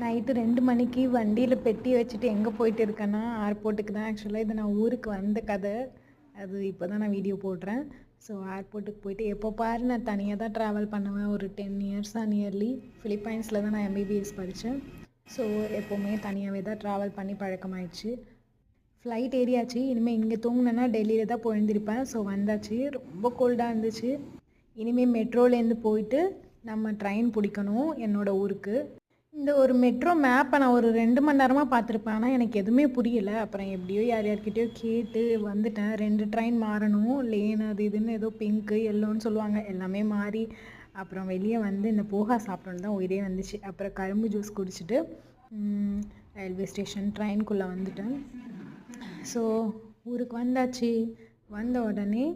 Night 2 மணிக்கு வண்டியில் பெட்டி வச்சுட்டு எங்கே போயிட்டு இருக்கேன்னா ஏர்போர்ட்டுக்கு தான். ஆக்சுவலாக இது நான் ஊருக்கு வந்த கதை. அது இப்போ தான் நான் வீடியோ போடுறேன். ஸோ ஏர்போர்ட்டுக்கு போயிட்டு எப்போ பாரு நான் தனியாக தான் ட்ராவல் பண்ணுவேன். ஒரு 10 இயர்ஸாக நியர்லி ஃபிலிப்பைன்ஸில் தான் நான் எம்பிபிஎஸ் படித்தேன். ஸோ எப்போவுமே தனியாகவே தான் ட்ராவல் பண்ணி பழக்கமாயிடுச்சு. ஃப்ளைட் ஏறியாச்சு. இனிமேல் இங்கே தூங்கினேன்னா டெல்லியில் தான் போயிருந்திருப்பேன். ஸோ வந்தாச்சு. ரொம்ப கோல்டாக இருந்துச்சு. இனிமேல் மெட்ரோலேருந்து போயிட்டு நம்ம ட்ரெயின் பிடிக்கணும் என்னோடய ஊருக்கு. இந்த ஒரு மெட்ரோ மேப்பை நான் ஒரு 2 மணி நேரமாக பார்த்துருப்பேன். ஆனால் எனக்கு எதுவுமே புரியலை. அப்புறம் எப்படியோ யார்கிட்டயோ கேட்டு வந்துட்டேன். 2 ட்ரெயின் மாறணும், லேன் அது இதுன்னு ஏதோ பிங்க்கு எல்லோன்னு சொல்லுவாங்க. எல்லாமே மாறி அப்புறம் வெளியே வந்து இந்த போகா சாப்பிட்டோன்னு தான் உயிரே வந்துச்சு. அப்புறம் கரும்பு ஜூஸ் குடிச்சிட்டு ரயில்வே ஸ்டேஷன் ட்ரெயின்குள்ளே வந்துட்டேன். ஸோ ஊருக்கு வந்தாச்சு. வந்த உடனே